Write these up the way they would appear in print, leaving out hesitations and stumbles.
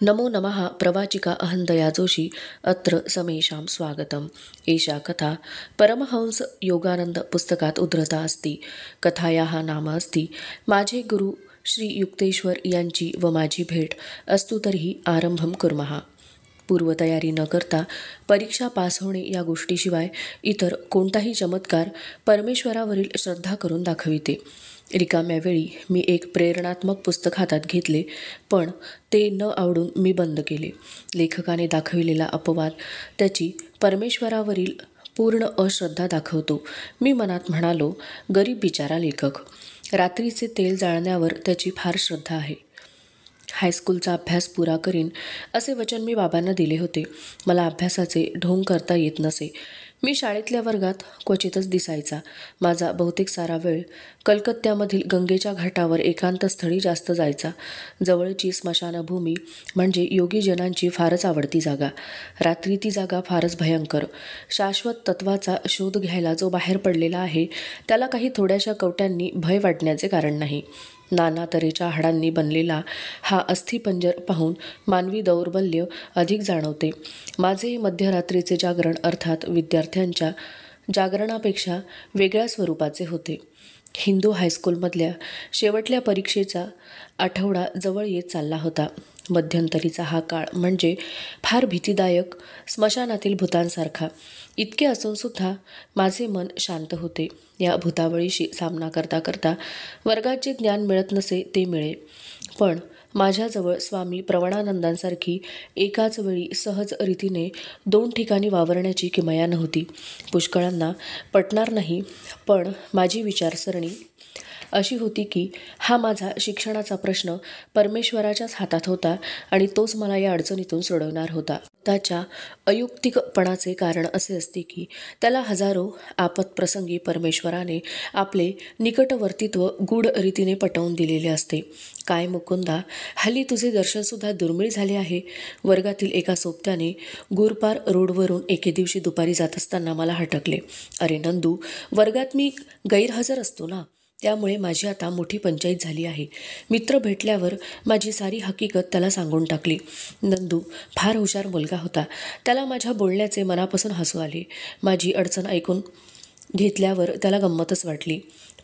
नमो नमः प्रवाचिका अहंदया जोशी अत्र समेषां स्वागतम्। एषा कथा परमहंस योगानंद पुस्तकात उद्धृता अस्ति। कथायाः नाम अस्ति माझे गुरु श्री युक्तेश्वर यांची व माझी भेट। अस्तु तर्हि आरंभं कुर्मः। पूर्वतयारी न करता परीक्षा पास होणे या गोष्टीशिवाय इतर कोणताही चमत्कार परमेश्वरावरील श्रद्धा करून दाखविते। रिकाम्या वेळी मी एक प्रेरणात्मक पुस्तक हातात घेतले, पण ते न आवडून मी बंद केले। लेखकाने दाखविलेला अपवाद त्याची परमेश्वरावरील पूर्ण अश्रद्धा दाखवतो। मी मनात म्हणालो, गरीब बिचारा लेखक, रात्रीचे तेल जाळण्यावर त्याची फार श्रद्धा आहे। हायस्कूलचा अभ्यास पुरा करीन असे वचन मी बाबांना दिले होते। मला अभ्यासाचे ढोंग करता येत नसे। मी शाळेतल्या वर्गात क्वचितच दिसायचा। माझा बहुतेक सारा वेळ कलकत्त्यामधील गंगेच्या घाटावर एकांत स्थळी जास्त जायचा। जवळची स्मशानभूमी म्हणजे योगीजनांची फारच आवडती जागा। रात्री ती जागा फारच भयंकर। शाश्वत तत्वाचा शोध घ्यायला जो बाहेर पडलेला आहे त्याला काही थोड्याशा कवट्यांनी भय वाटण्याचे कारण नाही। नाना तऱ्हेच्या हाडांनी बनलेला हा अस्थिपंजर पाहून मानवी दौर्बल्य अधिक जाणवते। माझे मध्यरात्रीचे जागरण अर्थात विद्यार्थ्यांच्या जागरणापेक्षा वेगळ्या स्वरूपाचे होते। हिंदू हायस्कूलमधल्या शेवटल्या परीक्षेचा आठवडा जवळ येत चालला होता। मध्यंतरीचा हा काळ म्हणजे फार भीतीदायक, स्मशानातील भूतांसारखा। इतके असून सुद्धा माझे मन शांत होते। या भूतावळीशी सामना करता करता वर्गात जे ज्ञान मिळत नसे ते मिळे, पण माझ्याजवळ स्वामी प्रवणानंदांसारखी एकाच वेळी सहज रीतीने 2 ठिकाणी वावरण्याची किमया नव्हती। पुष्कळांना पटणार नाही, पण माझी विचारसरणी अशी होती की हा माझा शिक्षणाचा प्रश्न परमेश्वराच्याच हातात होता आणि तोच मला या अडचणीतून सोडवणार होता। त्याच्या अयुक्तिकपणाचे कारण असे असते की त्याला हजारो आपत्प्रसंगी परमेश्वराने आपले निकटवर्तित्व गूढ रीतीने पटवून दिलेले असते। काय मुकुंदा, हल्ली तुझे दर्शनसुद्धा दुर्मिळ झाले आहे। वर्गातील एका सोबत्याने गुरपार रोडवरून एके दिवशी दुपारी जात असताना मला हटकले। अरे नंदू, वर्गात मी गैरहजर असतो ना, त्यामुळे माझी आता मोठी पंचाईत झाली आहे। मित्र भेटल्यावर माझी सारी हकीकत त्याला सांगून टाकली। नंदू फार हुशार मुलगा होता। त्याला माझ्या बोलण्याचे मनापासून हसू आले। माझी अडचण ऐकून घेतल्यावर त्याला गंमतच वाटली।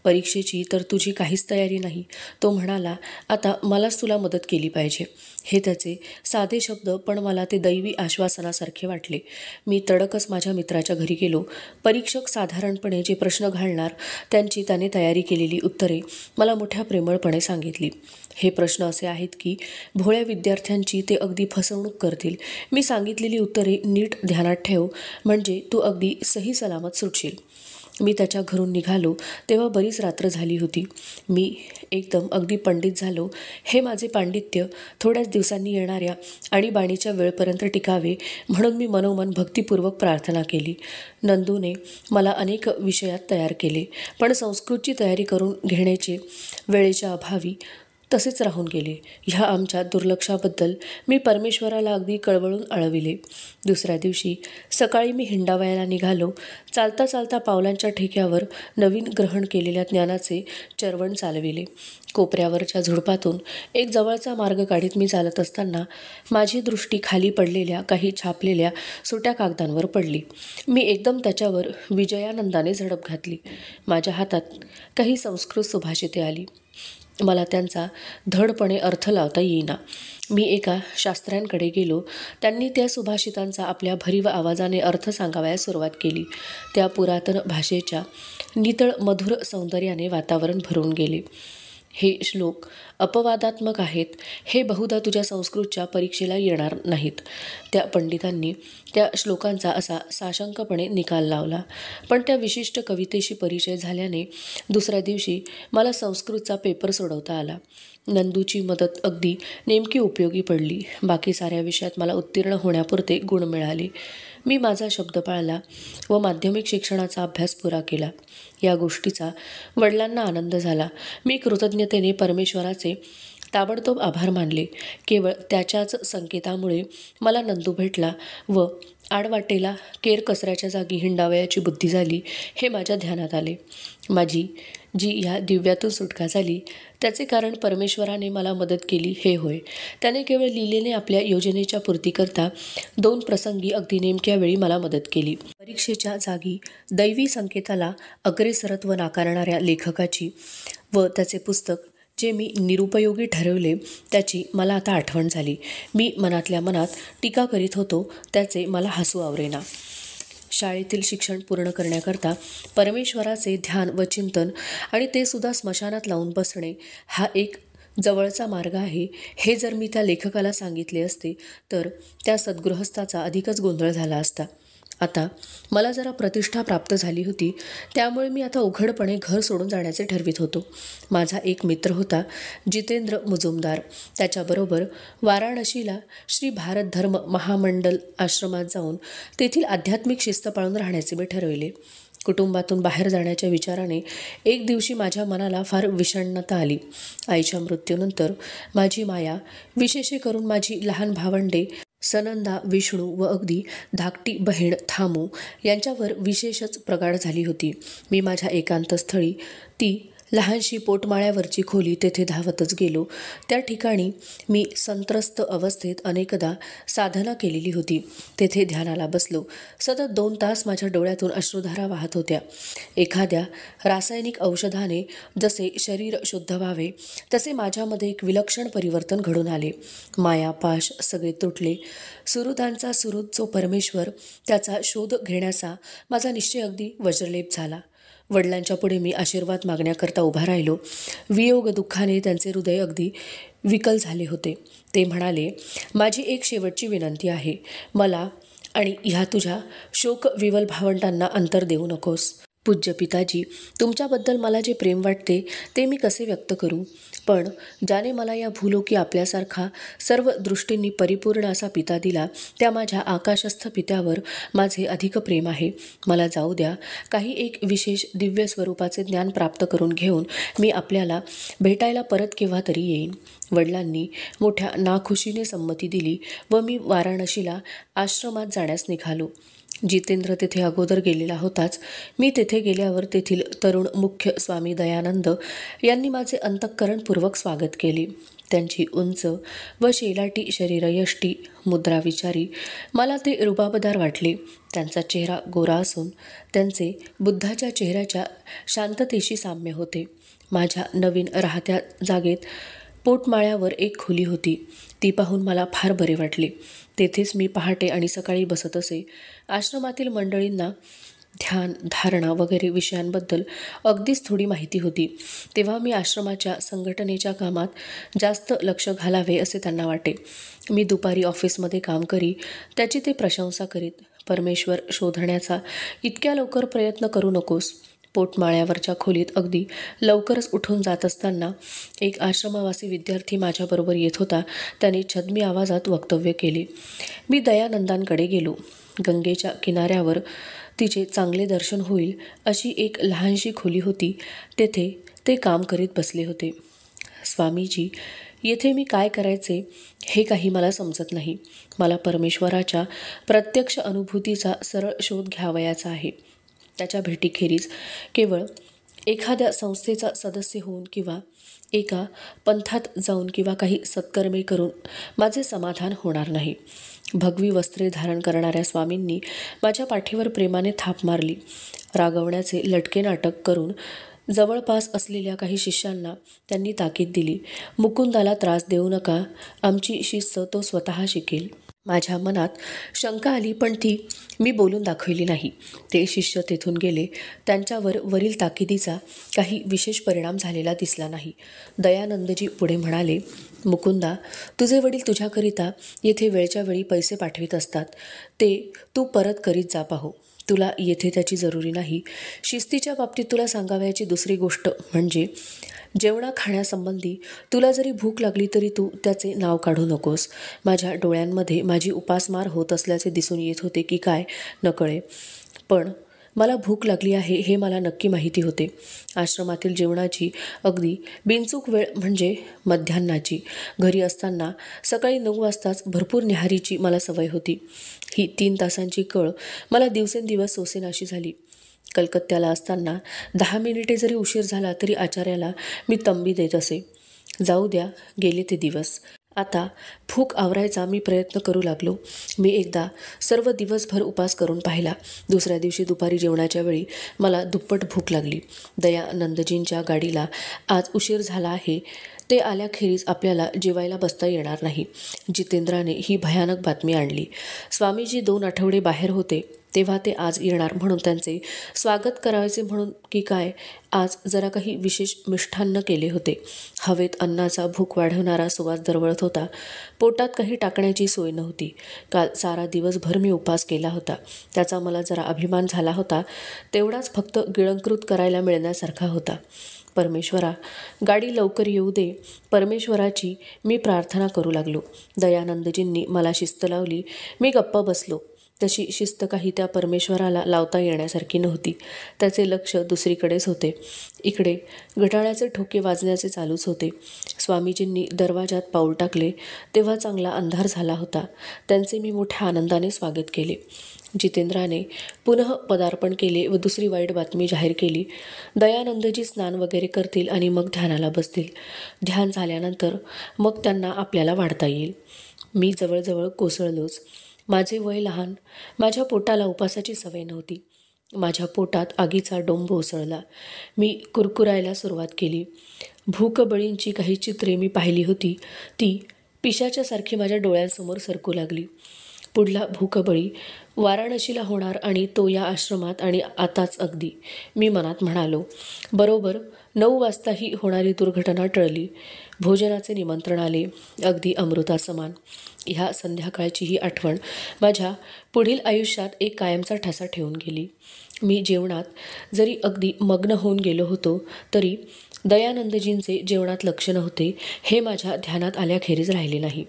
परीक्षेची तर तुझी काहीच तयारी नाही, तो म्हणाला, आता मलाच तुला मदत केली पाहिजे। हे त्याचे साधे शब्द, पण मला ते दैवी आश्वासनासारखे वाटले। मी तडकच माझ्या मित्राच्या घरी गेलो। परीक्षक साधारणपणे जे प्रश्न घालणार त्यांची त्याने तयारी केलेली उत्तरे मला मोठ्या प्रेमळपणे सांगितली। हे प्रश्न असे आहेत की भोळ्या विद्यार्थ्यांची ते अगदी फसवणूक करतील। मी सांगितलेली उत्तरे नीट ध्यानात ठेव, म्हणजे तू अगदी सही सलामत सुटशील। मी त्याच्या घरून निघालो तेव्हा बरीच रात्र झाली होती। मी एकदम अगदी पंडित झालो। हे माझे पांडित्य थोड्याच दिवसांनी येणाऱ्या आणीबाणीच्या वेळपर्यंत टिकावे म्हणून मी मनोमन भक्तिपूर्वक प्रार्थना केली। नंदूने मला अनेक विषयात तयार केले, पण संस्कृतची तयारी करून घेण्याचे वेळेच्या अभावी तसेच राहून गेले। ह्या आमच्या दुर्लक्षाबद्दल मी परमेश्वराला अगदी कळवळून अळविले। दुसऱ्या दिवशी सकाळी मी हिंडावयाला निघालो। चालता चालता पावलांच्या ठेक्यावर नवीन ग्रहण केलेल्या ज्ञानाचे चरवण चालविले। कोपऱ्यावरच्या झुडपातून एक जवळचा मार्ग काढीत मी चालत असताना माझी दृष्टी खाली पडलेल्या काही छापलेल्या सुट्या कागदांवर पडली। मी एकदम त्याच्यावर विजयानंदाने झडप घातली। माझ्या हातात काही संस्कृत सुभाषिते आली। मला त्यांचा धडपणे अर्थ लावता येईना। मी एका शास्त्र्यांकडे गेलो। त्यांनी त्या सुभाषितांचा आपल्या भरीव आवाजाने अर्थ सांगावयास सुरुवात केली। त्या पुरातन भाषेच्या नितळ मधुर सौंदर्याने वातावरण भरून गेले। हे श्लोक अपवादात्मक आहेत, हे बहुधा तुझ्या संस्कृतच्या परीक्षेला येणार नाहीत। त्या पंडितांनी त्या श्लोकांचा असा साशंकपणे निकाल लावला, पण त्या विशिष्ट कवितेशी परिचय झाल्याने दुसऱ्या दिवशी मला संस्कृतचा पेपर सोडवता आला। नंदूची मदत अगदी नेमकी उपयोगी पडली। बाकी साऱ्या विषयात मला उत्तीर्ण होण्यापुरते गुण मिळाले। मी माझा शब्द पाळला व माध्यमिक शिक्षणाचा अभ्यास पुरा केला। या गोष्टीचा वडिलांना आनंद झाला। मी कृतज्ञतेने परमेश्वराचे ताबडतोब आभार मानले। केवळ त्याच्याच संकेतामुळे मला नंदू भेटला व आडवाटेला केर कचऱ्याच्या जागी हिंडावयाची बुद्धी झाली हे माझ्या ध्यानात आले। माझी जी ह्या दिव्यातून सुटका झाली त्याचे कारण परमेश्वराने मला मदत केली हे होय. त्याने केवळ लीलेने आपल्या योजनेच्या पूर्तीकरता 2 प्रसंगी अगदी नेमक्या वेळी मला मदत केली. परीक्षेच्या जागी दैवी संकेताला अग्रेसरत्व नाकारणाऱ्या लेखकाची व त्याचे पुस्तक जे मी निरुपयोगी ठरवले त्याची मला आता आठवण झाली. मी मनातल्या मनात टीका करीत होतो त्याचे मला हसू आवरेना. शाळेतील शिक्षण पूर्ण करण्याकरता परमेश्वराचे ध्यान व चिंतन आणि ते सुद्धा स्मशानात लावून बसणे हा एक जवळचा मार्ग आहे हे जर मी त्या लेखकाला सांगितले असते तर त्या सद्गृहस्थाचा अधिकच गोंधळ झाला असता. आता मला जरा प्रतिष्ठा प्राप्त झाली होती त्यामुळे मी आता उघडपणे घर सोडून जाण्याचे ठरवित होतो. माझा एक मित्र होता जितेंद्र मुजुमदार. त्याच्याबरोबर वाराणसीला श्री भारत धर्म महामंडल आश्रमात जाऊन तेथील आध्यात्मिक शिस्त पाळून राहण्याचे मी ठरविले. कुटुंबातून बाहेर जाण्याच्या विचाराने एक दिवशी माझ्या मनाला फार विषण्णता आली. आईच्या मृत्यूनंतर माझी माया, विशेषे करून माझी लहान भावंडे सनंदा, विष्णू व अगदी धाकटी बहीण थामू यांच्यावर विशेषच प्रगाढ झाली होती. मी माझ्या एकांतस्थळी ती लहानशी पोटमाळ्यावरची खोली तेथे धावतच गेलो. त्या ठिकाणी मी संत्रस्त अवस्थेत अनेकदा साधना केलेली होती. तेथे ध्यानाला बसलो. सतत 2 तास माझ्या डोळ्यातून अश्रुधारा वाहत होत्या. एखाद्या रासायनिक औषधाने जसे शरीर शुद्ध व्हावे तसे माझ्यामध्ये एक विलक्षण परिवर्तन घडून आले. माया पाश सगळे तुटले. सुहृदांचा सुहृद जो परमेश्वर त्याचा शोध घेण्याचा माझा निश्चय अगदी वज्रलेप झाला. वडिलांच्या पुढे मी आशीर्वाद मागण्याकरता उभा राहिलो. वियोग दुःखाने त्यांचे हृदय अगदी विकल झाले होते. ते म्हणाले, माझी एक शेवटची विनंती आहे. मला आणि ह्या तुझ्या शोकविवल भावंडांना अंतर देऊ नकोस. पूज्य पिताजी, तुमच्याबद्दल मला जे प्रेम वाटते ते मी कसे व्यक्त करू. पण ज्याने मला या भूलोकी आपल्यासारखा सर्व दृष्टींनी परिपूर्ण असा पिता दिला त्या माझ्या आकाशस्थ पित्यावर माझे अधिक प्रेम आहे. मला जाऊ द्या. काही एक विशेष दिव्य स्वरूपाचे ज्ञान प्राप्त करून घेऊन मी आपल्याला भेटायला परत केव्हा तरी येईन. वडिलांनी मोठ्या नाखुशीने संमती दिली व मी वाराणसीला आश्रमात जाण्यास निघालो. जितेंद्र तेथे अगोदर गेलेला होताच. मी तेथे गेल्यावर तेथील तरुण मुख्य स्वामी दयानंद यांनी माझे अंतःकरणपूर्वक स्वागत केले. त्यांची उंच व शेलाटी शरीरयष्टी मुद्रा विचारी मला ते रुबाबदार वाटले. त्यांचा चेहरा गोरा असून त्यांचे बुद्धाच्या चेहऱ्याच्या शांततेशी साम्य होते. माझ्या नवीन राहत्या जागेत पोटमाळ्यावर एक खोली होती. ती पाहून मला फार बरे वाटले. तेथेच मी पहाटे आणि सकाळी बसत असे. आश्रमातील मंडळींना ध्यान, धारणा वगैरे विषयांबद्दल अगदीच थोडी माहिती होती. तेव्हा मी आश्रमाच्या संघटनेच्या कामात जास्त लक्ष घालावे असे त्यांना वाटे. मी दुपारी ऑफिसमध्ये काम करी त्याची ते प्रशंसा करीत. परमेश्वर शोधण्याचा इतक्या लवकर प्रयत्न करू नकोस. पोटमाळ्यावरच्या खोलीत अगदी लवकरच उठून जात असताना एक आश्रमवासी विद्यार्थी माझ्याबरोबर येत होता. त्याने छद्मी आवाजात वक्तव्य केले. मी दयानंदांकडे गेलो. गंगेच्या किनाऱ्यावर तिचे चांगले दर्शन होईल अशी एक लहानशी खोली होती. तेथे ते काम करीत बसले होते. स्वामीजी, येथे मी काय करायचे हे काही मला समजत नाही. मला परमेश्वराच्या प्रत्यक्ष अनुभूतीचा सरळ शोध घ्यावयाचा आहे. त्याच्या भेटीखेरीज केवळ एखाद्या संस्थेचा सदस्य होऊन किंवा एका पंथात जाऊन किंवा काही सत्कर्मे करून माझे समाधान होणार नाही. भगवी वस्त्रे धारण करणाऱ्या स्वामींनी माझ्या पाठीवर प्रेमाने थाप मारली. रागवण्याचे लटके नाटक करून जवळपास असलेल्या काही शिष्यांना त्यांनी ताकीद दिली. मुकुंदाला त्रास देऊ नका. आमची शिस्त तो स्वतः शिकेल. माझ्या मनात शंका आली पण ती मी बोलून दाखवली नाही. ते शिष्य तेथून गेले. त्यांच्यावर वरील ताकिदीचा काही विशेष परिणाम झालेला दिसला नाही. दयानंदजी पुढे म्हणाले, मुकुंदा, तुझे वडील तुझ्याकरिता येथे वेळच्या वेळी पैसे पाठवित असतात. ते तू परत करीत जा पाहो. तुला येथे त्याची जरुरी नाही. शिस्तीच्या बाबतीत तुला सांगावयाची दुसरी गोष्ट म्हणजे जेवणा खाण्यासंबंधी तुला जरी भूक लागली तरी तू त्याचे नाव काढू नकोस. माझ्या डोळ्यांमध्ये माझी उपासमार होत असल्याचे दिसून येत होते की काय नकळे, पण मला भूक लागली आहे हे मला नक्की माहिती होते. आश्रमातील जेवणाची अगदी बिनचूक वेळ म्हणजे मध्यान्नाची. घरी असताना सकाळी 9 वाजताच भरपूर न्याहारीची मला सवय होती. ही 3 तासांची कळ मला दिवसेंदिवस सोसेनाशी झाली. कलकत्त्याला असताना 10 मिनिटे जरी उशीर झाला तरी आचार्याला मी तंबी देत असे. जाऊ द्या, गेले ते दिवस. आता भूक आवरायचा मी प्रयत्न करू लागलो. मी एकदा सर्व दिवसभर उपास करून पाहिला. दुसऱ्या दिवशी दुपारी जेवणाच्या वेळी मला दुप्पट भूक लागली. दयानंदजींच्या गाडीला आज उशीर झाला आहे. ते आल्याखेरीज आपल्याला जेवायला बसता येणार नाही. जितेंद्राने ही भयानक बातमी आणली. स्वामीजी 2 आठवडे बाहेर होते, तेव्हा ते आज येणार म्हणून त्यांचे स्वागत करायचे म्हणून की काय आज जरा काही विशेष मिष्ठान्न केले होते. हवेत अन्नाचा भूक वाढवणारा सुवास दरवळत होता. पोटात काही टाकण्याची सोय नव्हती. काल सारा दिवसभर मी उपवास केला होता. त्याचा मला जरा अभिमान झाला होता. तेवढाच फक्त गिळंकृत करायला मिळण्यासारखा होता. परमेश्वरा, गाडी लवकर येऊ दे. परमेश्वराची मी प्रार्थना करू लागलो. दयानंदजींनी मला शिस्त लावली. मी गप्प बसलो. तशी शिस्त काही त्या परमेश्वराला लावता येण्यासारखी नव्हती. त्याचे लक्ष दुसरीकडेच होते. इकडे घड्याळाचे ठोके वाजण्याचे चालूच होते. स्वामीजींनी दरवाजात पाऊल टाकले तेव्हा चांगला अंधार झाला होता. त्यांचे मी मोठ्या आनंदाने स्वागत केले. जितेंद्राने पुनः पदार्पण केले व दुसरी वाईट बातमी जाहीर केली. दयानंदजी स्नान वगैरे करतील आणि मग ध्यानाला बसतील. ध्यान झाल्यानंतर मग त्यांना आपल्याला वाढता येईल. मी जवळजवळ कोसळलोच. माझे वय लहान. माझ्या पोटाला उपासाची सवय नव्हती. माझ्या पोटात आगीचा डोंब उसळला. मी कुरकुरायला सुरुवात केली. भूकबळींची काही चित्रे मी पाहिली होती ती पिशाच्यासारखी माझ्या डोळ्यांसमोर सरकू लागली. पुढला भूकबळी वाराणसीला होणार आणि तो या आश्रमात आणि आताच अगदी. मी मनात म्हणालो. बरोबर 9 वाजता ही होणारी दुर्घटना टळली. भोजनाचे निमंत्रण आले, अगदी अमृतासमान. ह्या संध्याकाळची ही आठवण माझ्या पुढील आयुष्यात एक कायमचा ठसा ठेवून गेली. मी जेवणात जरी अगदी मग्न होऊन गेलो होतो तरी दयानंदजींचे जेवणात लक्ष नव्हते हे माझ्या ध्यानात आल्याखेरीज राहिले नाही.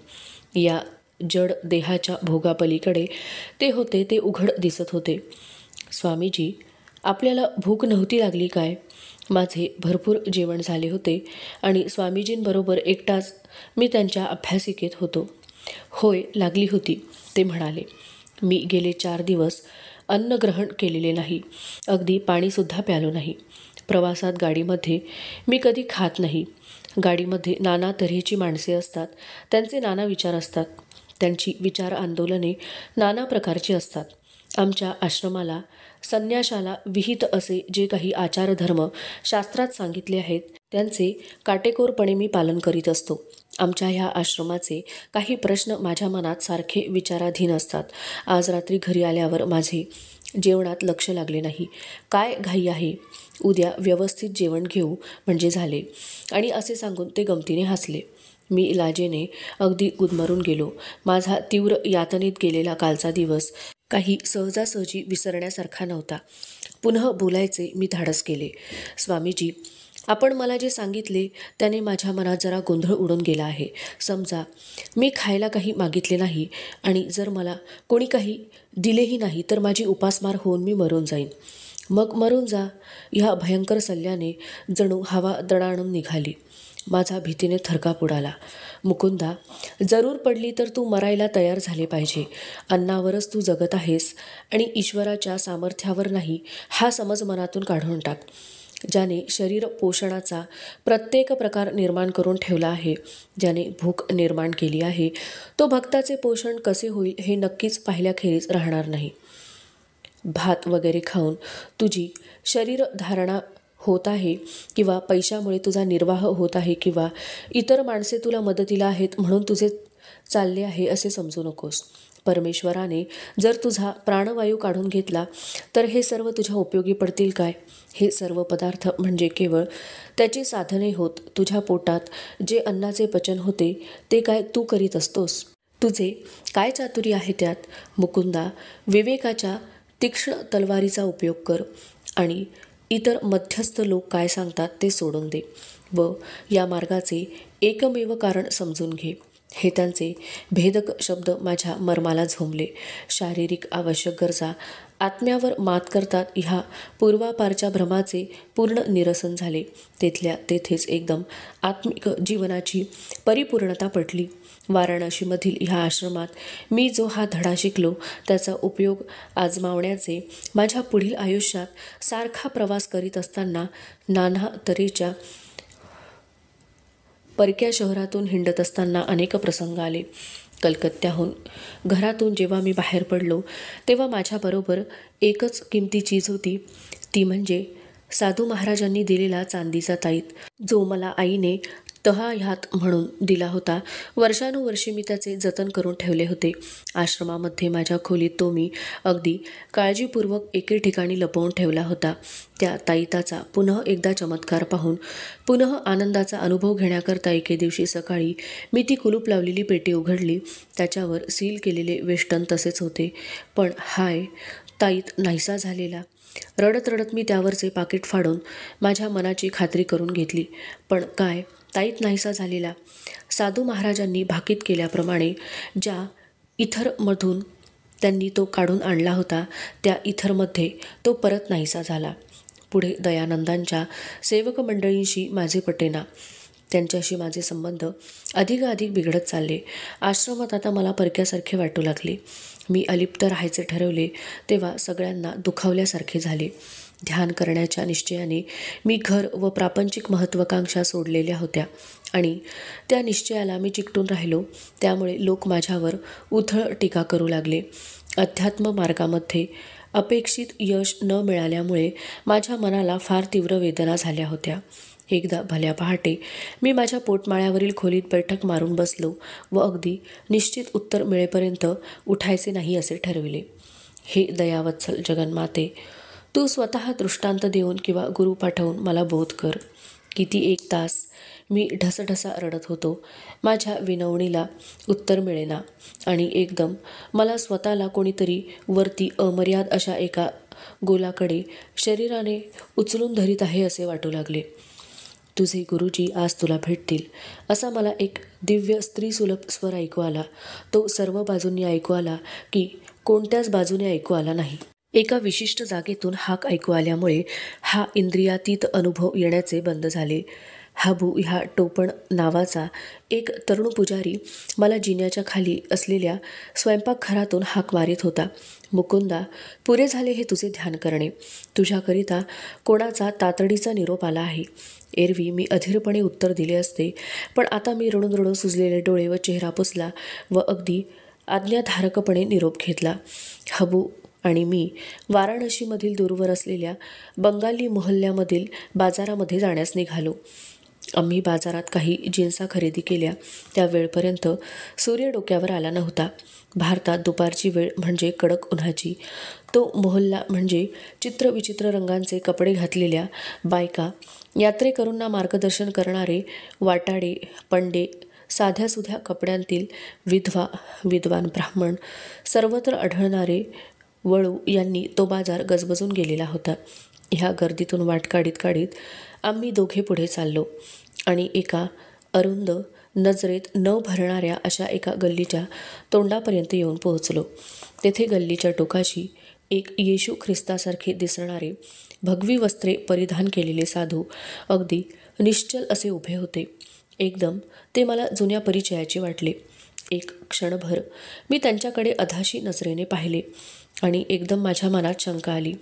या जड देहाच्या भोगापलीकडे ते होते ते उघड दिसत होते. स्वामीजी, आपल्याला भूक नव्हती लागली काय? माझे भरपूर जेवण झाले होते आणि स्वामीजींबरोबर एकटाच मी त्यांच्या अभ्यासिकेत होतो. होय, लागली होती, ते म्हणाले. मी गेले 4 दिवस अन्न ग्रहण केलेले नाही. अगदी पाणीसुद्धा प्यालो नाही. प्रवासात गाडीमध्ये मी कधी खात नाही. गाडीमध्ये नाना तऱ्हेची माणसे असतात. त्यांचे नाना विचार असतात. त्यांची विचार आंदोलने नाना प्रकारची असतात. आमच्या आश्रमाला संन्याशाला विहित असे जे काही आचारधर्म शास्त्रात सांगितले आहेत त्यांचे काटेकोरपणे मी पालन करीत असतो. आमच्या ह्या आश्रमाचे काही प्रश्न माझ्या मनात सारखे विचाराधीन असतात. आज रात्री घरी आल्यावर माझे जेवणात लक्ष लागले नाही. काय घाई आहे, उद्या व्यवस्थित जेवण घेऊ म्हणजे झाले. आणि असे सांगून ते गमतीने हसले. मी लाजेने अगदी गुदमरून गेलो. माझा तीव्र यातनेत गेलेला कालचा दिवस काही सहजासहजी विसरण्यासारखा नव्हता. पुन्हा बोलायचे मी धाडस केले. स्वामीजी, आपण मला जे सांगितले त्याने माझ्या मनात जरा गोंधळ उडून गेला आहे. समजा मी खायला काही मागितले नाही आणि जर मला कोणी काही दिलेही नाही तर माझी उपासमार होऊन मी मरून जाईन. मग मरून जा. ह्या भयंकर सल्ल्याने जणू हवा दणाणून निघाली. माझा भीतीने थरकाप उडाला. मुकुंदा, जरूर पडली तर तू मरायला तयार झाले पाहिजे. अन्नावरच तू जगत आहेस आणि ईश्वराच्या सामर्थ्यावर नाही हा समज मनातून काढून टाक. ज्याने शरीर पोषणाचा प्रत्येक प्रकार निर्माण करून ठेवला आहे, ज्याने भूक निर्माण केली आहे, तो भक्ताचे पोषण कसे होईल हे नक्कीच पाहिल्याखेरीज राहणार नाही. भात वगैरे खाऊन तुझी शरीर धारणा होत आहे किंवा पैशामुळे तुझा निर्वाह होत आहे किंवा इतर माणसे तुला मदतीला आहेत म्हणून तुझे चालले आहे असे समजू नकोस. परमेश्वराने जर तुझा प्राणवायू काढून घेतला तर हे सर्व तुझ्या उपयोगी पडतील काय? हे सर्व पदार्थ म्हणजे केवळ त्याची साधने होत. तुझ्या पोटात जे अन्नाचे पचन होते ते काय तू करीत असतोस? तुझे काय चातुर्य आहे त्यात? मुकुंदा, विवेकाच्या तीक्ष्ण तलवारीचा उपयोग कर आणि इतर मध्यस्थ लोक काय सांगतात ते सोडून दे व या मार्गाचे एकमेव कारण समजून घे. हे त्यांचे भेदक शब्द माझ्या मर्माला झोंबले. शारीरिक आवश्यक गरजा आत्म्यावर मात करतात ह्या पूर्वापारच्या भ्रमाचे पूर्ण निरसन झाले. तेथल्या तेथेच एकदम आत्मिक जीवनाची परिपूर्णता पटली. वाराणसीमधील ह्या आश्रमात मी जो हा धडा शिकलो त्याचा उपयोग आजमावण्याचे माझ्या पुढील आयुष्यात सारखा प्रवास करीत असताना नाना तऱ्हेच्या परक्या शहरातून हिंडत असताना अनेक प्रसंग आले. कलकत्त्याहून घरातून जेव्हा मी बाहेर पडलो तेव्हा माझ्याबरोबर एकच किमती चीज होती, ती म्हणजे साधू महाराजांनी दिलेला चांदीचा ताईत, जो मला आईने तहायात म्हणून दिला होता. वर्षानुवर्षे मी त्याचे जतन करून ठेवले होते. आश्रमामध्ये माझ्या खोलीत तो मी अगदी काळजीपूर्वक एके ठिकाणी लपवून ठेवला होता. त्या ताईताचा पुनः एकदा चमत्कार पाहून पुनः आनंदाचा अनुभव घेण्याकरता एके दिवशी सकाळी मी ती कुलूप लावलेली पेटी उघडली. त्याच्यावर सील केलेले वेष्टन तसेच होते, पण हाय, ताईत नाहीसा झालेला. रडत रडत मी त्यावरचे पाकीट फाडून माझ्या मनाची खात्री करून घेतली, पण काय, ताईत नाहीसा झालेला. साधू महाराजांनी भाकीत केल्याप्रमाणे ज्या इथरमधून त्यांनी तो काढून आणला होता त्या इथरमध्ये तो परत नाहीसा झाला. पुढे दयानंदांच्या सेवक मंडळींशी माझे पटेना. त्यांच्याशी माझे संबंध अधिकाधिक बिघडत चालले. आश्रमात आता मला परक्यासारखे वाटू लागले. मी अलिप्त राहायचे ठरवले तेव्हा सगळ्यांना दुखावल्यासारखे झाले. ध्यान करण्याच्या निश्चयाने मी घर व प्रापंचिक महत्त्वाकांक्षा सोडलेल्या होत्या आणि त्या निश्चयाला मी चिकटून राहिलो. त्यामुळे लोक माझ्यावर उथळ टीका करू लागले. अध्यात्म मार्गामध्ये अपेक्षित यश न मिळाल्यामुळे माझ्या मनाला फार तीव्र वेदना झाल्या होत्या. एकदा भल्या पहाटे मी माझ्या पोटमाळ्यावरील खोलीत बैठक मारून बसलो व अगदी निश्चित उत्तर मिळेपर्यंत उठायचे नाही असे ठरविले. हे दयावत्सल जगन्माते, तू स्वतः दृष्टांत देऊन किंवा गुरु पाठवून मला बोध कर. किती 1 तास मी ढसढसा रडत होतो. माझ्या विनवणीला उत्तर मिळेना आणि एकदम मला स्वतःला कोणीतरी वरती अमर्याद अशा एका गोलाकडे शरीराने उचलून धरीत आहे असे वाटू लागले. तुझे गुरुजी आज तुला भेटतील, असा मला एक दिव्य स्त्रीसुलभ स्वर ऐकू आला. तो सर्व बाजूंनी ऐकू आला की कोणत्याच बाजूने ऐकू आला नाही. एका विशिष्ट जागेतून हाक ऐकू आल्यामुळे हा इंद्रियातीत अनुभव येण्याचे बंद झाले. हाबू ह्या टोपण नावाचा एक तरुण पुजारी मला जिन्याच्या खाली असलेल्या स्वयंपाकघरातून हाक मारित होता. मुकुंदा, पुरे झाले हे तुझे ध्यान करणे. तुझ्याकरिता कोणाचा तातडीचा निरोप आला आहे. एरवी मी अधीरपणे उत्तर दिले असते, पण आता मी रडून रडून सुजलेले डोळे व चेहरा पुसला व अगदी आज्ञाधारकपणे निरोप घेतला. हाबू आणि मी वाराणसीमधील दूरवर असलेल्या बंगाली मोहल्ल्यामधील बाजारामध्ये जाण्यास निघालो. आम्ही बाजारात काही जिन्सा खरेदी केल्या. त्या वेळपर्यंत सूर्य डोक्यावर आला नव्हता. भारतात दुपारची वेळ म्हणजे कडक उन्हाची. तो मोहल्ला म्हणजे चित्रविचित्र रंगांचे कपडे घातलेल्या बायका, यात्रेकरूंना मार्गदर्शन करणारे वाटाडे, पंडे, साध्यासुध्या कपड्यांतील विधवा, विद्वान ब्राह्मण, सर्वत्र आढळणारे वळू यांनी तो बाजार गजबजून गेलेला होता. ह्या गर्दीतून वाट काढीत काढीत आम्ही दोघे पुढे चाललो आणि एका अरुंद नजरेत न भरणाऱ्या अशा एका गल्लीच्या तोंडापर्यंत येऊन पोहोचलो. तेथे गल्लीच्या टोकाशी एक येशू ख्रिस्तासारखे दिसणारे भगवी वस्त्रे परिधान केलेले साधू अगदी निश्चल असे उभे होते. एकदम ते मला जुन्या परिचयाचे वाटले. एक क्षणभर मी त्यांच्याकडे अधाशी नजरेने पाहिले आणि एकदम माझ्या मनात शंका आली.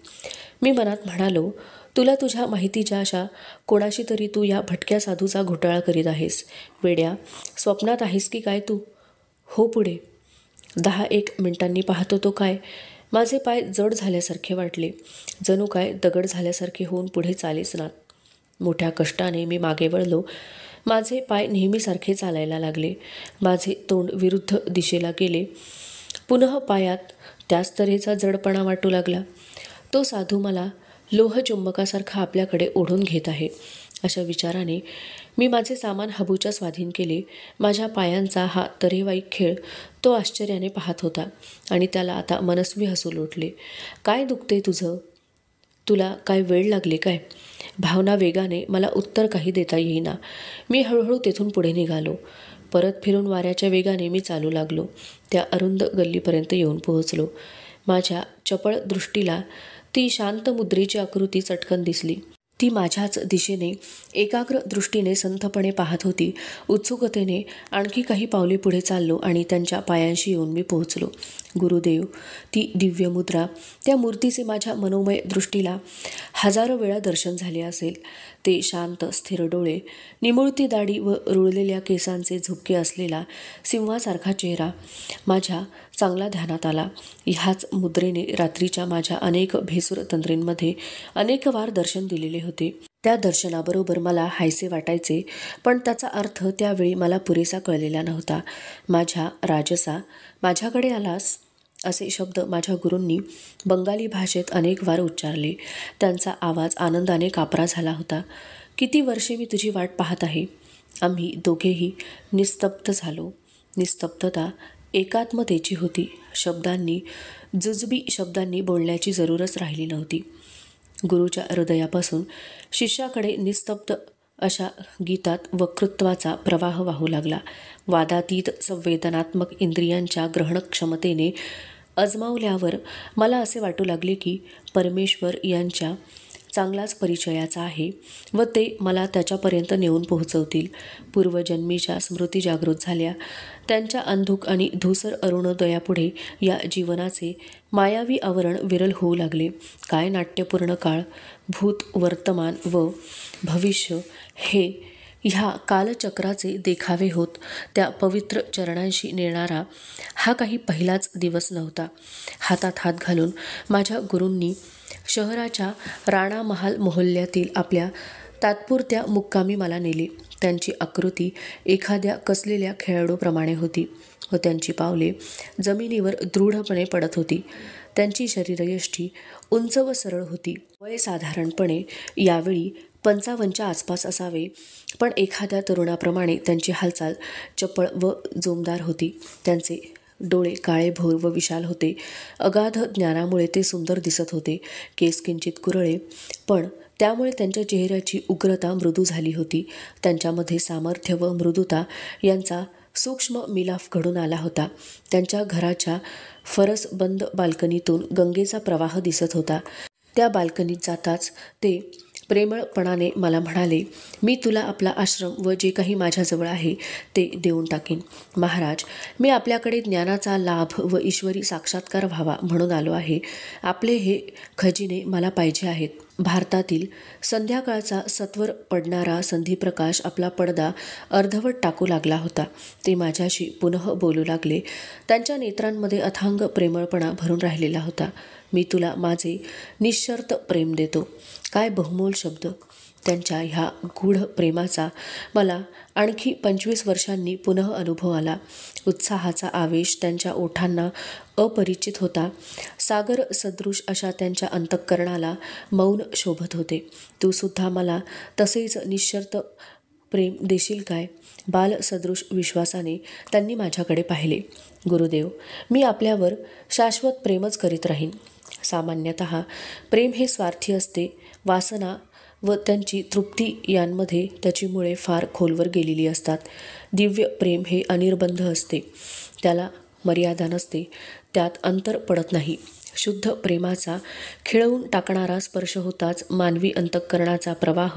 मी मनात म्हणालो, तुला तुझ्या माहितीच्या अशा कोणाशी तरी तू या भटक्या साधूचा घोटाळा करीत आहेस. वेड्या, स्वप्नात आहेस की काय तू? हो पुढे. 10-1 मिनिटांनी पाहतो तो काय. माझे पाय जड झाल्यासारखे वाटले. जणू काय दगड झाल्यासारखे होऊन पुढे चालेच ना. मोठ्या कष्टाने मी मागे वळलो. माझे पाय नेहमीसारखे चालायला लागले. माझे तोंड विरुद्ध दिशेला गेले. पुनः पायात त्याच तऱ्हेचा जडपणा वाटू लागला. तो साधू मला लोहचुंबकासारखा आपल्याकडे ओढून घेत आहे अशा विचाराने मी माझे सामान हाबूच्या स्वाधीन केले. माझ्या पायांचा हा तऱ्हेवाईक खेळ तो आश्चर्याने पाहत होता आणि त्याला आता मनस्वी हसू लोटले. काय दुखते तुझं? तुला काय वेळ लागले काय? भावना वेगाने मला उत्तर काही देता येईना. मी हळूहळू तेथून पुढे निघालो. परत फिरून वाऱ्याच्या वेगाने मी चालू लागलो. त्या अरुंद गल्लीपर्यंत येऊन पोहोचलो. माझ्या चपळ दृष्टीला ती शांत मुद्रेची आकृती चटकन दिसली. ती माझ्याच दिशेने एकाग्र दृष्टीने संथपणे पाहत होती. उत्सुकतेने आणखी काही पावले पुढे चाललो आणि त्यांच्या पायांशी येऊन मी पोहोचलो. गुरुदेव, ती दिव्य मुद्रा, त्या मूर्तीचे माझ्या मनोमय दृष्टीला हजारो वेळा दर्शन झाले असेल. ते शांत स्थिर डोळे, निमुळती दाढी व रुळलेल्या केसांचे झुपके असलेला सिंहासारखा चेहरा माझ्या चांगला ध्यानात आला. ह्याच मुद्रेने रात्रीच्या माझ्या अनेक भेसूर तंद्रींमध्ये अनेक वार दर्शन दिलेले होते. त्या दर्शनाबरोबर मला हायसे वाटायचे, पण त्याचा अर्थ त्यावेळी मला पुरेसा कळलेला नव्हता. माझ्या राजसा, माझ्याकडे आलास, असे शब्द माझ्या गुरूंनी बंगाली भाषेत अनेक वार उच्चारले. त्यांचा आवाज आनंदाने कापरा झाला होता. किती वर्षे मी तुझी वाट पाहत आहे. आम्ही दोघेही निस्तब्ध झालो. निस्तब्धता एकात्मतेची होती. जुजबी शब्दांनी बोलण्याची जरूरच राहिली नव्हती. गुरुच्या हृदयापासून शिष्याकडे निस्तब्ध अशा गीतात वक्तृत्वाचा प्रवाह वाहू लागला. वादातीत संवेदनात्मक इंद्रियांच्या ग्रहणक्षमतेने अजमावल्यावर मला असे वाटू लागले की परमेश्वर यांच्या चांगलाच परिचयाचा आहे व ते मला त्याच्यापर्यंत नेऊन पोहोचवतील. पूर्वजन्मीच्या स्मृती जागृत झाल्या. त्यांच्या अंधुक आणि धूसर अरुणोदयापुढे या जीवनाचे मायावी आवरण विरल होऊ लागले. काय नाट्यपूर्ण काळ! भूत, वर्तमान व भविष्य हे ह्या कालचक्राचे देखावे होत त्या पवित्र चरणांशी नेणारा हा काही पहिलाच दिवस नव्हता. हातात हात घालून माझ्या गुरूंनी शहराच्या राणा महाल मोहल्ल्यातील आपल्या तात्पुरत्या मुक्कामी मला नेले. त्यांची आकृती एखाद्या कसलेल्या खेळाडूप्रमाणे होती व त्यांची पावले जमिनीवर दृढपणे पडत होती. त्यांची शरीरयष्टी उंच व सरळ होती. वय साधारणपणे यावेळी 55च्या आसपास असावे, पण एखाद्या तरुणाप्रमाणे त्यांची हालचाल चपळ व जोमदार होती. त्यांचे डोळे काळेभोर व विशाल होते. अगाध ज्ञानामुळे ते सुंदर दिसत होते. केस किंचित कुरळे, पण त्यामुळे त्यांच्या चेहऱ्याची उग्रता मृदू झाली होती. त्यांच्यामध्ये सामर्थ्य व मृदुता यांचा सूक्ष्म मिलाफ घडून आला होता. त्यांच्या घराच्या फरसबंद बाल्कनीतून गंगेचा प्रवाह दिसत होता. त्या बाल्कनीत जाताच ते प्रेमळपणाने मला म्हणाले, मी तुला आपला आश्रम व जे काही माझ्याजवळ आहे ते देऊन टाकीन. महाराज, मी आपल्याकडे ज्ञानाचा लाभ व ईश्वरी साक्षात्कार व्हावा म्हणून आलो आहे. आपले हे खजिने मला पाहिजे आहेत. भारतातील संध्याकाळचा सत्वर पडणारा संधिप्रकाश आपला पडदा अर्धवट टाकू लागला होता. ते माझ्याशी पुनः बोलू लागले. त्यांच्या नेत्रांमध्ये अथांग प्रेमळपणा भरून राहिलेला होता. मी तुला माझे निःशर्त प्रेम देतो. काय बहुमोल शब्द! त्यांच्या ह्या गूढ प्रेमाचा मला आणखी 25 वर्षांनी पुनः अनुभव आला. उत्साहाचा आवेश त्यांच्या ओठांना अपरिचित होता. सागर सदृश अशा त्यांच्या अंतःकरणाला मौन शोभत होते. तू सुद्धा मला तसेच निःशर्त प्रेम देशील काय? बालसदृश विश्वासाने त्यांनी माझ्याकडे पाहिले. गुरुदेव, मी आपल्यावर शाश्वत प्रेमच करीत राहीन. सामान्यतः प्रेम हे स्वार्थी असते. वासना व त्यांची तृप्ती यांमध्ये त्याची मुळे फार खोलवर गेलेली असतात. दिव्य प्रेम हे अनिर्बंध असते. त्याला मर्यादा नसते. त्यात अंतर पडत नाही. शुद्ध प्रेमाचा खिळवून टाकणारा स्पर्श होताच मानवी अंतःकरणाचा प्रवाह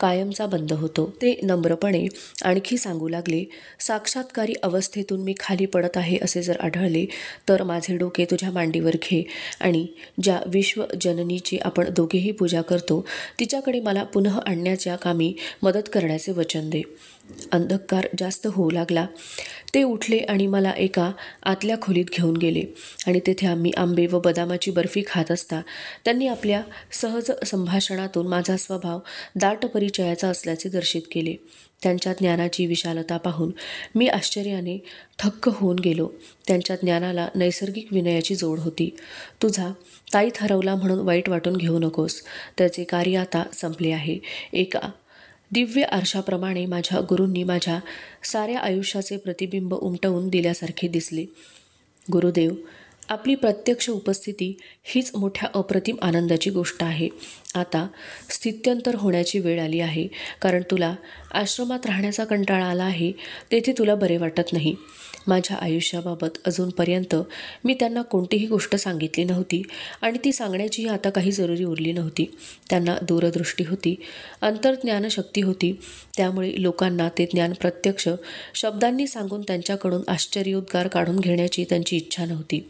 कायमचा बंद होतो. ते नम्रपणे आणखी सांगू लागले, साक्षात्कारी अवस्थेतून मी खाली पडत आहे असे जर आढळले तर माझे डोके तुझ्या मांडीवर घे आणि ज्या विश्वजननीची आपण दोघेही पूजा करतो तिच्याकडे मला पुनः आणण्याच्या कामी मदत करण्याचे वचन दे. अंधकार जास्त होऊ लागला. ते उठले आणि मला एका आतल्या खोलीत घेऊन गेले आणि तेथे आम्ही आंबे व बदामाची बर्फी खात असता त्यांनी आपल्या सहज संभाषणातून माझा स्वभाव दाट परिचयाचा असल्याचे दर्शित केले. त्यांच्या ज्ञानाची विशालता पाहून मी आश्चर्याने थक्क होऊन गेलो. त्यांच्या ज्ञानाला नैसर्गिक विनयाची जोड होती. तुझा ताईत हरवला म्हणून वाईट वाटून घेऊ नकोस. त्याचे कार्य आता संपले आहे. एका दिव्य आरशाप्रमाणे माझ्या गुरूंनी माझ्या साऱ्या आयुष्याचे प्रतिबिंब उमटवून दिल्यासारखे दिसले. गुरुदेव, आपली प्रत्यक्ष उपस्थिती हीच मोठ्या अप्रतिम आनंदाची गोष्ट आहे. आता स्थित्यंतर होण्याची वेळ आली आहे, कारण तुला आश्रमात राहण्याचा कंटाळा आला आहे. तेथे तुला बरे वाटत नाही. माझ्या आयुष्याबाबत अजूनपर्यंत मी त्यांना कोणतीही गोष्ट सांगितली नव्हती आणि ती सांगण्याचीही आता काही जरुरी उरली नव्हती. त्यांना दूरदृष्टी होती, अंतर्ज्ञानशक्ती होती. त्यामुळे लोकांना ते ज्ञान प्रत्यक्ष शब्दांनी सांगून त्यांच्याकडून आश्चर्योद्गार काढून घेण्याची त्यांची इच्छा नव्हती.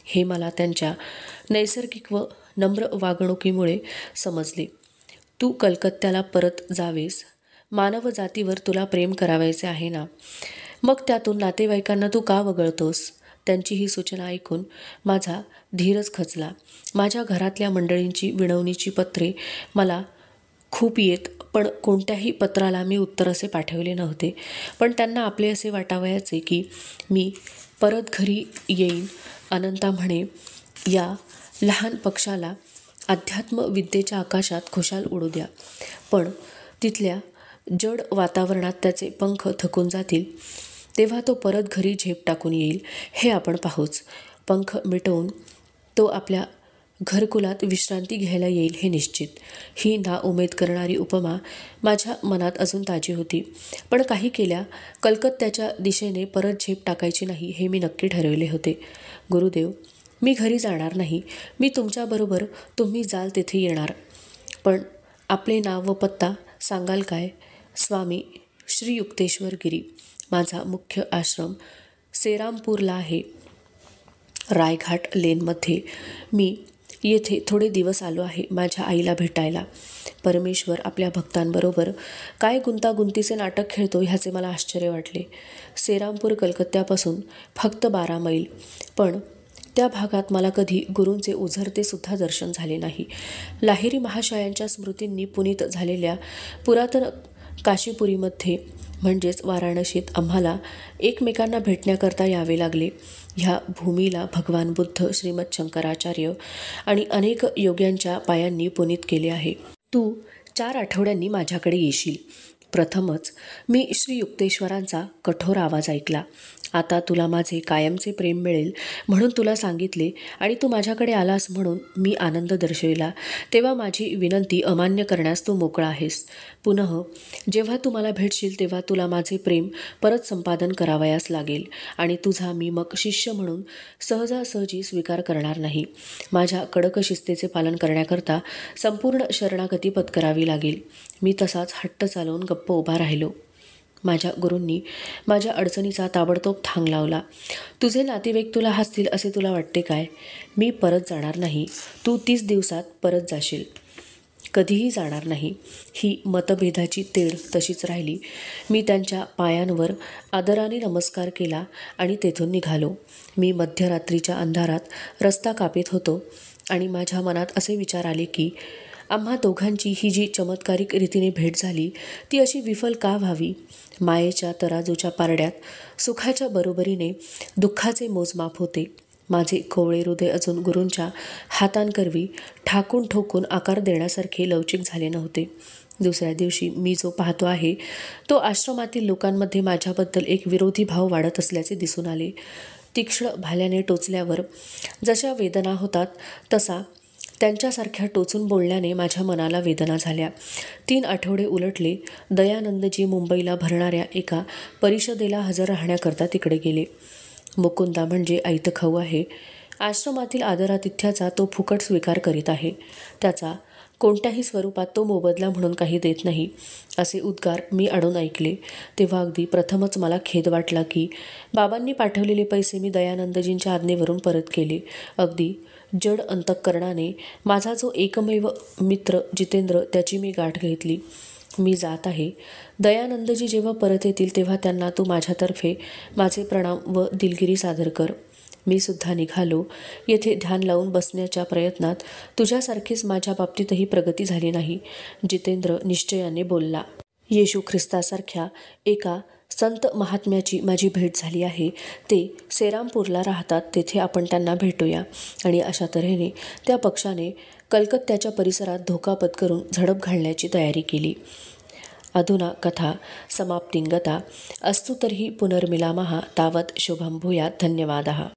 हे मला त्यांच्या नैसर्गिक व नम्र वागणुकीमुळे समजले. तू कलकत्त्याला परत जावेस. मानवजातीवर तुला प्रेम करावायचे आहे ना? मग त्यातून नातेवाईकांना तू का वगळतोस? त्यांची ही सूचना ऐकून माझा धीरच खचला. माझ्या घरातल्या मंडळींची विनवणीची पत्रे मला खूप येत, पण कोणत्याही पत्राला मी उत्तर असे पाठवले नव्हते. पण त्यांना आपले असे वाटावयाचे की मी परत घरी येईन. अनंता म्हणे, या लहान पक्षाला अध्यात्मविद्येच्या आकाशात खुशाल उडू द्या, पण तिथल्या जड वातावरणात त्याचे पंख थकून जातील. तेव्हा तो परत घरी झेप टाकून येईल, हे आपण पाहूच. पंख मिटवून तो आपल्या घरकुलात विश्रांती घ्यायला येईल हे निश्चित. ही नाउमेद करणारी उपमा माझ्या मनात अजून ताजी होती. पण काही केल्या कलकत्त्याच्या दिशेने परत झेप टाकायची नाही हे मी नक्की ठरवले होते. गुरुदेव, मी घरी जाणार नाही. मी तुमच्याबरोबर तुम्ही जाल तेथे येणार. पण आपले नाव व पत्ता सांगाल काय? स्वामी श्री युक्तेश्वर गिरी. माझा मुख्य आश्रम सेरामपूरला आहे, रायघाट लेनमध्ये. मी येथे थोडे दिवस आलो आहे माझ्या आईला भेटायला. परमेश्वर आपल्या भक्तांबरोबर काय गुंतागुंतीचे नाटक खेळतो ह्याचे मला आश्चर्य वाटले. सेरामपूर कलकत्त्यापासून फक्त 12 मैल, पण त्या भागात मला कधी गुरूंचे उझरते सुद्धा दर्शन झाले नाही. लाहिरी महाशयांच्या स्मृतींनी पुनीत झालेल्या पुरातन काशीपुरीमध्ये म्हणजेच वाराणसीत आम्हाला एकमेकांना भेटण्याकरता यावे लागले. ह्या भूमीला भगवान बुद्ध, श्रीमद शंकराचार्य आणि अनेक योग्यांच्या पायांनी पुनीत केले आहे. तू 4 आठवड्यांनी माझ्याकडे येशील. प्रथमच मी श्री युक्तेश्वरांचा कठोर आवाज ऐकला. आता तुला माझे कायमचे प्रेम मिळेल म्हणून तुला सांगितले आणि तू माझ्याकडे आलास म्हणून मी आनंद दर्शविला. तेव्हा माझी विनंती अमान्य करण्यास तू मोकळा आहेस. पुनः जेव्हा तू मला भेटशील तेव्हा तुला माझे प्रेम परत संपादन करावयास लागेल आणि तुझा मी मग शिष्य म्हणून सहजासहजी स्वीकार करणार नाही. माझ्या कडक शिस्तेचे पालन करण्याकरता संपूर्ण शरणागती पत्करावी लागेल. मी तसाच हट्ट चालवून गप्प उभा राहिलो. माझ्या गुरूंनी माझ्या अडचणीचा ताबडतोब थांग लावला. तुझे नातेवाईक तुला हसतील असे तुला वाटते काय? मी परत जाणार नाही. तू 30 दिवसात परत जाशील. कधीही जाणार नाही. ही मतभेदाची तेढ तशीच राहिली. मी त्यांच्या पायांवर आदराने नमस्कार केला आणि तेथून निघालो. मी मध्यरात्रीच्या अंधारात रस्ता कापत होतो आणि माझ्या मनात असे विचार आले की आम्हा दोघांची ही जी चमत्कारिक रीतीने भेट झाली ती अशी विफल का व्हावी? मायेच्या तराजूच्या पारड्यात सुखाच्या बरोबरीने दुःखाचे मोजमाप होते. माझे कोवळे हृदय अजून गुरूंच्या हातांकरवी ठाकून ठोकून आकार देण्यासारखे लवचिक झाले नव्हते. दुसऱ्या दिवशी मी जो पाहतो आहे तो आश्रमातील लोकांमध्ये माझ्याबद्दल एक विरोधी भाव वाढत असल्याचे दिसून आले. तीक्ष्ण भाल्याने टोचल्यावर जशा वेदना होतात तसा त्यांच्यासारख्या टोचून बोलण्याने माझ्या मनाला वेदना झाल्या. 3 आठवडे उलटले. दयानंदजी मुंबईला भरणाऱ्या एका परिषदेला हजर राहण्याकरता तिकडे गेले. मुकुंदा म्हणजे ऐतखाऊ आहे. आश्रमातील आदरातिथ्याचा तो फुकट स्वीकार करीत आहे. त्याचा कोणत्याही स्वरूपात तो मोबदला म्हणून काही देत नाही, असे उद्गार मी अडून ऐकले. तेव्हा अगदी प्रथमच मला खेद वाटला की बाबांनी पाठवलेले पैसे मी दयानंदजींच्या आज्ञेवरून परत केले. अगदी जड अंतःकरणाने माझा जो एकमेव मित्र जितेंद्र, त्याची मी गाठ घेतली. मी जात आहे. दयानंदजी जेव्हा परत येतील तेव्हा त्यांना तू माझ्यातर्फे माझे प्रणाम व दिलगिरी सादर कर. मी सुद्धा निघालो. येथे ध्यान लावून बसण्याच्या प्रयत्नात तुझ्यासारखीच माझ्या बाबतीतही प्रगती झाली नाही, जितेंद्र निश्चयाने बोलला. येशू ख्रिस्तासारख्या एका संत महात्म्याची माझी भेट झाली आहे. ते सेरामपूरला राहतात. तेथे आपण त्यांना भेटूया. आणि अशा तऱ्हेने त्या पक्षाने कलकत्त्याच्या परिसरात धोका पत्करून झडप घालण्याची तयारी केली. अधुना कथा समाप्तिं गता. अस्तु तर्हि पुनर्मिलामः. तावत् शुभं भूयात्. धन्यवादः.